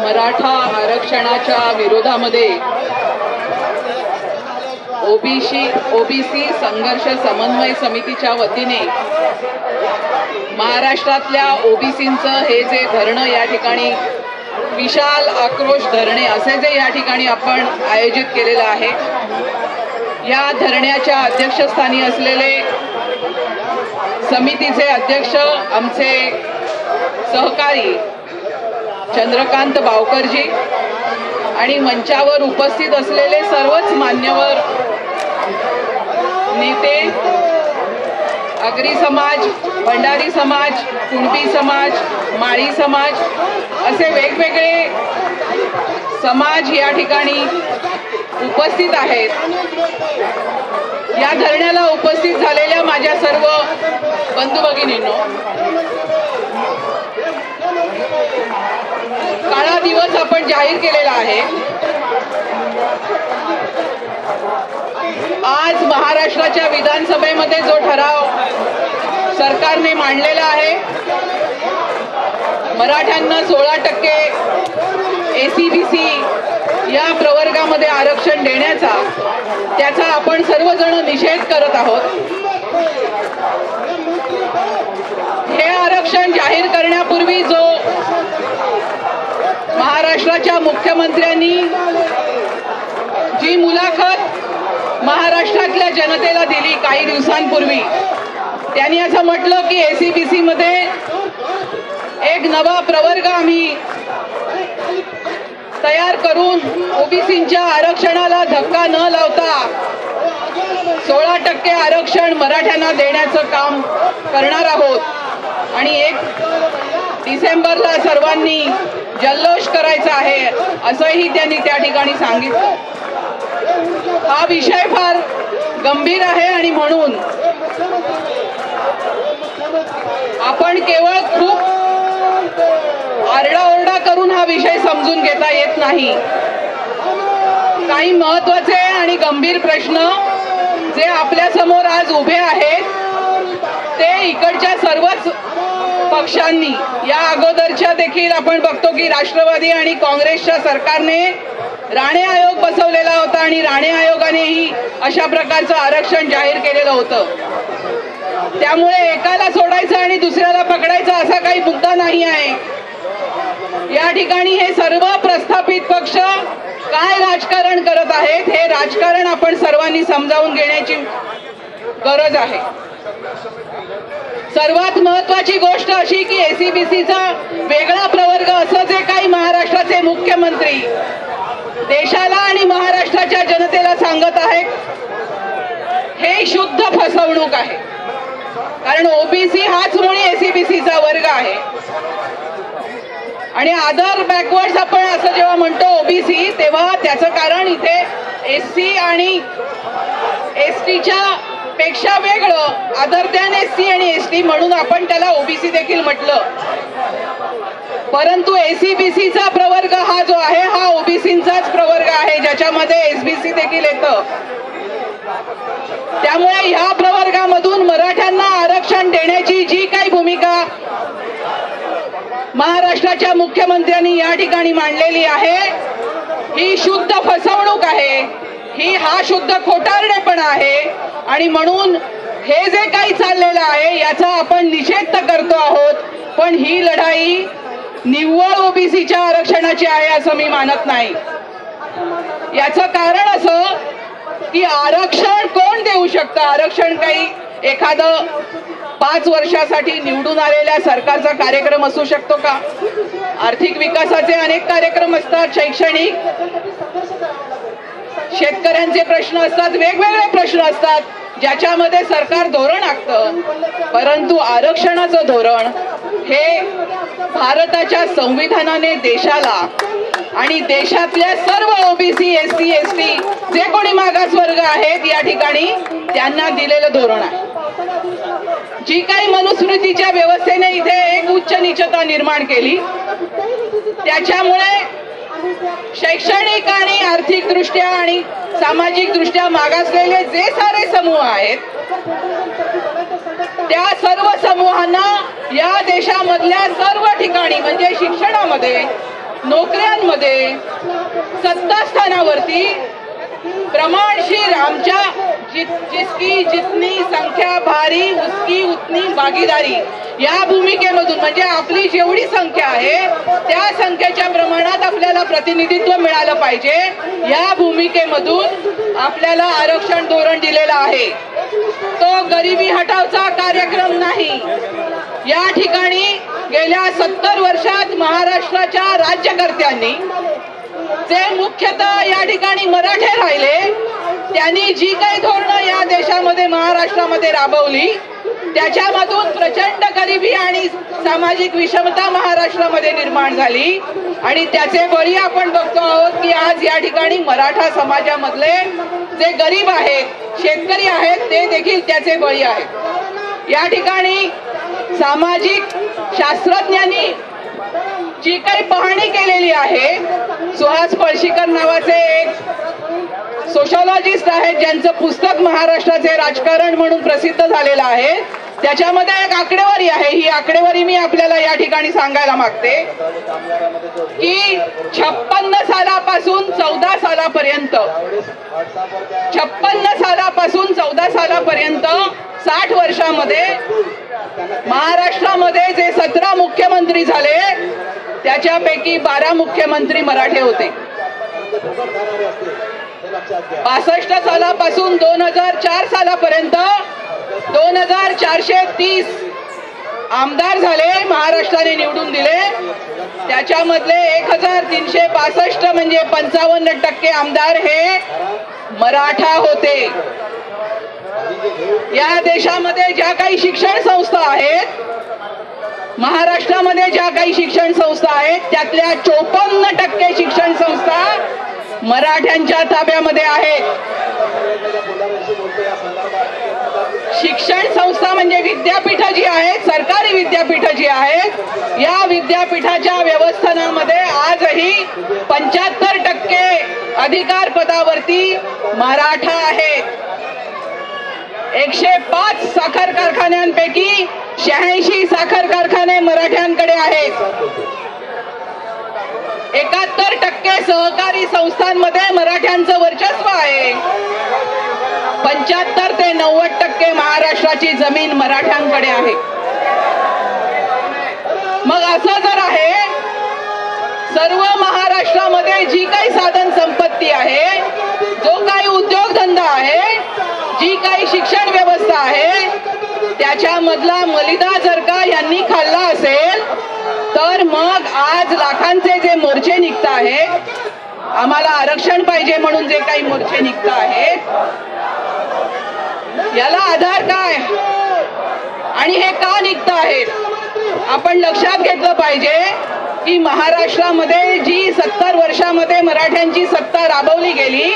मराठा आरक्षणाच्या विरोधामध्ये ओबीसी संघर्ष समन्वय समितीच्या वतीने महाराष्ट्रातल्या ओबीसींचं हे जे धरणं या ठिकाणी विशाल आक्रोश धरणे असे जे या ठिकाणी आपण आयोजित केलेलं आहे, या धरण्याच्या अध्यक्षस्थानी असलेले समितीचे अध्यक्ष आमचे सहकारी चंद्रकांत बावकरजी आणि मंचावर उपस्थित असलेले सर्वच मान्यवर नेते, आगरी समाज, भंडारी समाज, कुणबी समाज, माळी समाज असे वेगवेगळे समाज या ठिकाणी उपस्थित आहेत। या धरण्याला उपस्थित झालेल्या माझ्या सर्व बंधू भगिनींनो, काळा दिवस आपण जाहीर केलेला आहे। आज महाराष्ट्राच्या विधानसभेमध्ये जो ठराव सरकारने मांडलेला आहे, मराठ्यांना 16% एसीबीसी या प्रवर्गामध्ये आरक्षण देण्याचा, त्याचा आपण सर्वजण निषेध करत आहोत। हे आरक्षण जाहीर करण्यापूर्वी जो महाराष्ट्राच्या मुख्यमंत्र्यांनी जी मुलाखत महाराष्ट्रातल्या जनतेला दिली काही दिवसांपूर्वी, त्यांनी असं म्हटलं की एसीबीसी मध्ये एक नवा प्रवर्ग आम्ही तयार करून ओबीसींच्या आरक्षणाला धक्का न लावता 16% आरक्षण मराठ्यांना देण्याचं काम करणार आहोत आणि 1 डिसेंबरला सर्वांनी जल्लोष करायचा आहे असंही त्यांनी त्या ठिकाणी सांगितलं। हा विषय फार गंभीर आहे आणि म्हणून आपण केवळ खूप आरडाओरडा करून हा विषय समजून घेता येत नाही। काही महत्त्वाचे आणि गंभीर प्रश्न जे आपल्या समोर आज उभे आहेत, ते इकडच्या सर्वच पक्षांनी, या अगोदरच्या देखील आपण बघतो की राष्ट्रवादी आणि काँग्रेसच्या सरकारने राणे आयोग बसवलेला होता आणि राणे आयोगानेही अशा प्रकारचं आरक्षण जाहीर केलेलं होतं। त्यामुळे एकाला सोडायचं आणि दुसऱ्याला पकडायचं असा काही मुद्दा नाही आहे। या ठिकाणी हे सर्व प्रस्थापित पक्ष काय राजकारण करत आहेत, हे राजकारण आपण सर्वांनी समजावून घेण्याची गरज आहे। सर्वात महत्त्वाची गोष्ट अशी की एसीबीसीचा वेगळा प्रवर्ग असं जे काही महाराष्ट्राचे मुख्यमंत्री देशाला आणि महाराष्ट्राच्या जनतेला सांगत आहेत, हे शुद्ध फसवणूक आहे। कारण ओबीसी हाच मुळी एसीबीसीचा वर्ग आहे आणि अदर बॅकवर्ड्स आपण असं जेव्हा म्हणतो ओबीसी, तेव्हा त्याचं कारण इथे एससी आणि एसटीच्या पेक्षा वेगळं, अदर दॅन एससी आणि एसटी म्हणून आपण त्याला ओबीसी देखील म्हटलं। परंतु एसीबीसीचा प्रवर्ग हा जो आहे, हा ओबीसींचाच प्रवर्ग आहे, ज्याच्यामध्ये एसबीसी देखील येतं। त्यामुळे ह्या प्रवर्गामधून मराठ्यांना आरक्षण देण्याची जी काही भूमिका महाराष्ट्राच्या मुख्यमंत्र्यांनी या ठिकाणी मांडलेली आहे, ही शुद्ध फसवणूक आहे, हा शुद्ध खोटारडेपणा आहे आणि म्हणून हे जे काही चाललेलं आहे याचा आपण निषेध तर करतो आहोत, पण ही लढाई निव्वळ ओबीसीच्या आरक्षणाची आहे असं मी मानत नाही। याचं कारण असं की आरक्षण कोण देऊ शकतं? आरक्षण काही एखादं 5 वर्षासाठी निवडून आलेल्या सरकारचा कार्यक्रम असू शकतो का? आर्थिक विकासाचे अनेक कार्यक्रम असतात, शैक्षणिक, शेतकऱ्यांचे प्रश्न असतात, वेगवेगळे प्रश्न असतात ज्याच्यामध्ये सरकार धोरण आखतं। परंतु आरक्षणाचं धोरण हे भारताच्या संविधानाने देशाला आणि देशातल्या सर्व ओबीसी, एससी, एसटी जे कोणी मागासवर्ग आहेत या ठिकाणी त्यांना दिलेलं धोरण आहे। जी काही मनुस्मृतीच्या व्यवस्थेने इथे एक उच्च नीचता निर्माण केली, त्याच्यामुळे शैक्षणिक आणि आर्थिक दृष्ट्या आणि सामाजिक दृष्ट्या मागासलेले जे सारे समूह आहेत, त्या सर्व समूहांना या देशामधल्या सर्व ठिकाणी म्हणजे शिक्षणामध्ये, नोकऱ्यांमध्ये सत्तास्थानावरती प्रमाणशीर आमच्या जिसकी जितनी संख्या भारी उसकी उतनी भागीदारी या भूमिकेमधून म्हणजे आपली जेवढी संख्या आहे त्या संख्येच्या प्रमाणात आपल्याला प्रतिनिधित्व मिळालं पाहिजे या भूमिकेमधून आपल्याला आरक्षण धोरण दिलेलं आहे। तो गरिबी हटावचा कार्यक्रम नाही। या ठिकाणी गेल्या 70 वर्षात महाराष्ट्राच्या राज्यकर्त्यांनी जे मुख्यतः या ठिकाणी मराठे राहिले त्यांनी जी काही धोरणं या देशामध्ये महाराष्ट्रामध्ये राबवली त्याच्यामधून प्रचंड गरिबी आणि सामाजिक विषमता महाराष्ट्रामध्ये निर्माण झाली आणि त्याचे बळी आपण बघतो आहोत की आज या ठिकाणी मराठा समाजामधले जे गरीब आहेत शेतकरी आहेत ते देखील त्याचे बळी आहेत। या ठिकाणी सामाजिक शास्त्रज्ञांनी जी काही पाहणी केलेली आहे, सुहास पळशीकर नावाचे एक सोशॉलॉजिस्ट आहेत ज्यांचं पुस्तक महाराष्ट्राचे राजकारण म्हणून प्रसिद्ध झालेलं आहे, त्याच्यामध्ये एक आकडेवारी आहे। ही आकडेवारी मी आपल्याला या ठिकाणी सांगायला मागते की 56 सालापासून 14 सालापर्यंत 60 वर्षामध्ये महाराष्ट्रामध्ये जे 17 मुख्यमंत्री झाले त्याच्यापैकी 12 मुख्यमंत्री मराठे होते। 65 सालापासून 2004 सालापर्यंत 2430 आमदार झाले, महाराष्ट्राने निवडून दिले। त्याच्यामधले 1362 म्हणजे 55% आमदार हे मराठा होते। या देशामध्ये ज्या काही शिक्षण संस्था आहेत, महाराष्ट्रामध्ये ज्या काही शिक्षण संस्था आहेत त्यातल्या 54% शिक्षण संस्था मराठ्यांच्या ताब्यामध्ये आहेत। शिक्षण संस्था म्हणजे विद्यापीठ जी आहेत, सरकारी विद्यापीठ जी आहेत, या विद्यापीठाच्या व्यवस्थापनामध्ये आजही 75% अधिकार पदावरती मराठा आहेत। 105 साखर कारखान्यांपैकी 86 साखर कारखाने मराठ्यांकडे आहेत। 71% सहकारी संस्थांमध्ये मराठ्यांचं वर्चस्व आहे। 75 ते 90% महाराष्ट्राची जमीन मराठ्यांकडे आहे। मग असं जर आहे, सर्व महाराष्ट्रामध्ये जी काही साधन संपत्ती आहे, जो काही उद्योगधंदा आहे, जी काही शिक्षण व्यवस्था आहे, त्याच्यामधला मलिदा जर का यांनी खाल्ला असेल तर मग आज लाखांचे जे मोर्चे निघत आहेत, आम्हाला आरक्षण पाहिजे म्हणून जे काही मोर्चे निघत आहेत, याला आधार काय आणि हे का निघत आहेत? आपण लक्षात घेतलं पाहिजे की महाराष्ट्रामध्ये जी 70 वर्षामध्ये मराठ्यांची सत्ता राबवली गेली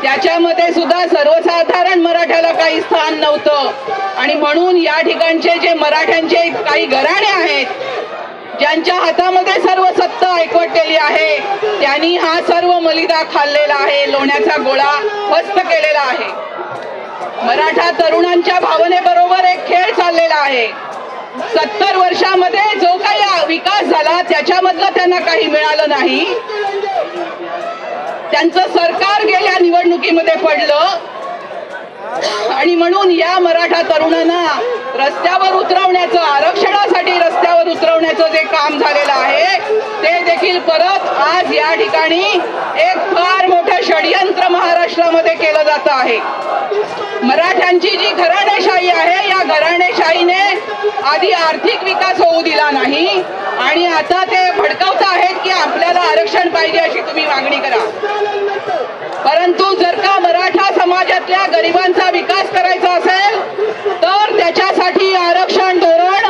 त्याच्यामध्ये सुद्धा सर्वसाधारण मराठ्याला काही स्थान नव्हतं आणि म्हणून या ठिकाणचे जे मराठ्यांचे काही घराणे आहेत ज्यांच्या हातामध्ये सर्व सत्ता एकवटलेली आहे त्यांनी हा सर्व मलिदा खाल्लेला आहे, लोण्याचा गोळा फस्त केलेला आहे। मराठा तरुणांच्या भावनेबरोबर एक खेळ चाललेला आहे। 70 वर्षामध्ये जो काही विकास झाला त्याच्यामधलं त्यांना काही मिळालं नाही। त्यांचं सरकार गेल्या निवडणुकीमध्ये पडलं आणि म्हणून या मराठा तरुणांना रस्त्यावर उतरवण्याचं, आरक्षणासाठी रस्त्यावर उतरवण्याचं जे काम झालेलं आहे ते देखील परत आज या ठिकाणी एक फार मोठं षडयंत्र महाराष्ट्रामध्ये केलं जात आहे। मराठ्यांची जी घराणेशाही आहे, या घराणेशाहीने आधी आर्थिक विकास होऊ दिला नाही आणि आता ते भडकावत आहेत की आपल्याला आरक्षण पाहिजे अशी तुम्ही मागणी करा। परंतु जर का मराठा समाजातल्या गरिबांचा विकास करायचा असेल तर त्याच्यासाठी आरक्षण धोरण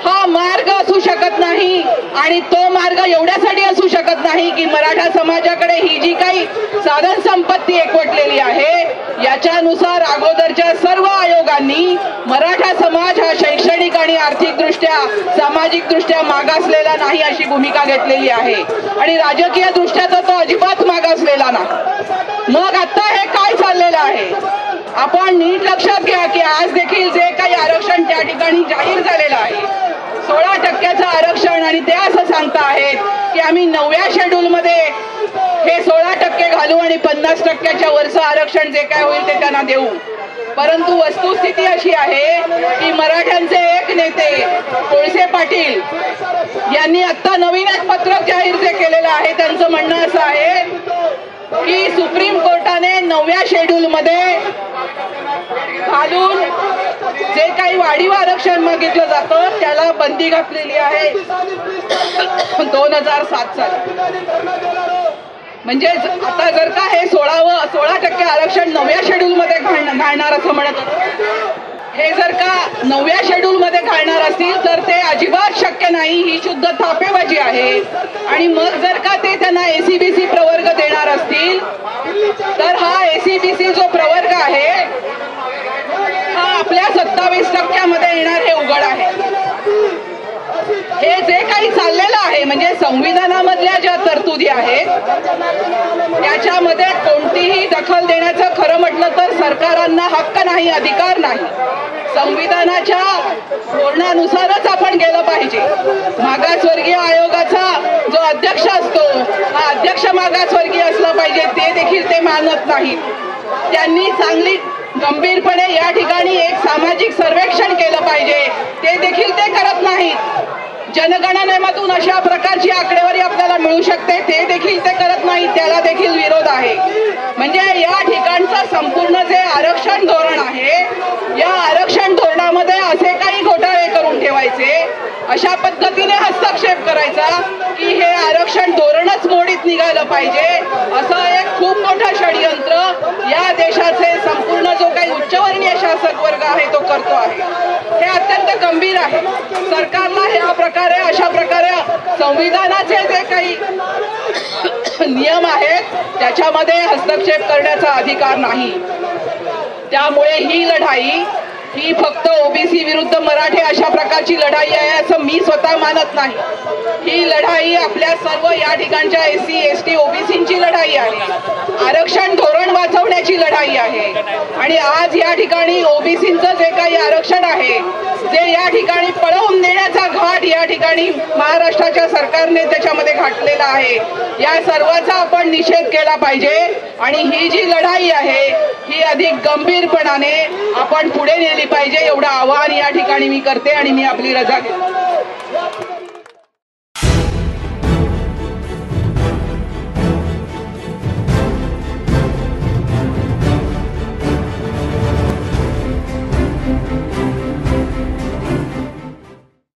हा मार्ग असू शकत नाही आणि तो मार्ग एवढ्यासाठी असू शकत नाही की मराठा समाजाकडे ही जी काही साधन संपत्ती एकवटलेली आहे याच्यानुसार अगोदरच्या सर्व आयोगांनी मराठा समाज हा शैक्षणिक आणि आर्थिकदृष्ट्या सामाजिकदृष्ट्या मागासलेला नाही अशी भूमिका घेतलेली आहे आणि राजकीय दृष्ट्या तर तो अजिबात मागासलेला नाही। मग आता हे काय चाललेलं आहे आपण नीट लक्षात घ्या की आज देखील जे काही आरक्षण त्या ठिकाणी जाहीर झालेलं आहे 16% आरक्षण आणि ते असं सांगता आहेत की आम्ही 9व्या शेड्यूलमध्ये हे 16% घालू आणि 50%च्या वरचं आरक्षण जे काय होईल ते त्यांना देऊ. परंतु वस्तुस्थिती अशी आहे की मराठ्यांचे एक नेते कोळसे पाटील यांनी आता नवीन एक पत्रक जाहीर जे केलेलं आहे त्यांचं म्हणणं असं आहे की सुप्रीम कोर्टाने 9व्या शेड्यूलमध्ये घालून जे काही वाढीव आरक्षण मागितलं जातं त्याला बंदी घातलेली आहे 2007 साली. म्हणजे आता जर का हे 16% आरक्षण 9व्या शेड्यूलमध्ये घालणार असं म्हणत हे जर का 9व्या शेड्यूलमध्ये घालणार असतील तर ते अजिबात शक्य नाही. ही शुद्ध थापेबाजी आहे. आणि मग जर का ते त्यांना एसीबीसी प्रवर्ग देणार असतील तर हा एसीबीसी जो प्रवर्ग आहे हा आपल्या 27% येणार हे उघड आहे. हे जे काही चाललेलं आहे म्हणजे संविधानामधल्या ज्या तरतुदी आहेत त्याच्यामध्ये कोणतीही दखल देण्याचं खरं म्हटलं तर सरकारांना हक्क नाही, अधिकार नाही. संविधानाच्या धोरणानुसारच आपण गेलं पाहिजे. मागासवर्गीय आयोगाचा जो अध्यक्ष असतो हा अध्यक्ष मागासवर्गीय असला पाहिजे ते देखील ते मानत नाहीत. त्यांनी चांगली गंभीरपणे या ठिकाणी एक सामाजिक सर्वेक्षण केलं पाहिजे ते देखील ते करत नाहीत. जनगणनेमधून अशा प्रकारची आकडेवारी आपल्याला मिळू शकते ते देखील ते करत नाहीत. त्याला देखील विरोध आहे. म्हणजे या ठिकाणचं संपूर्ण जे आरक्षण धोरण आहे या आरक्षण धोरणामध्ये असे काही घोटाळे करून ठेवायचे, अशा पद्धतीने हस्तक्षेप करायचा की हे आरक्षण धोरणच मोडीत निघालं पाहिजे असं एक खूप मोठं षडयंत्र या देशाचे संपूर्ण जो काही उच्चवर्णीय शासक वर्ग आहे तो करतो आहे. हे अत्यंत गंभीर आहे. सरकारला ह्या प्रकारे अशा प्रकारे संविधानाचे जे काही नियम आहेत त्याच्यामध्ये हस्तक्षेप करण्याचा अधिकार नाही. त्यामुळे ही लढाई ही फक्त ओबीसी विरुद्ध मराठे अशा प्रकारची लढाई आहे असं मी स्वतः मानत नाही. ही लढाई आपल्या सर्व या ठिकाणच्या एससी एसटी ओबीसींची लढाई आहे. आरक्षण धोरण वाचवण्याची लढाई आहे. आणि आज या ठिकाणी ओबीसींचं जे काही आरक्षण आहे जे या ठिकाणी पळवून नेण्याचा घाट या ठिकाणी महाराष्ट्राच्या सरकारने त्याच्यामध्ये घातलेला आहे. या सर्वाचा आपण निषेध केला पाहिजे आणि ही जी लढाई आहे ही अधिक गंभीरपणाने आपण पुढे नेली पाहिजे एवढं आवाहन या ठिकाणी मी करते आणि मी आपली रजा घेते.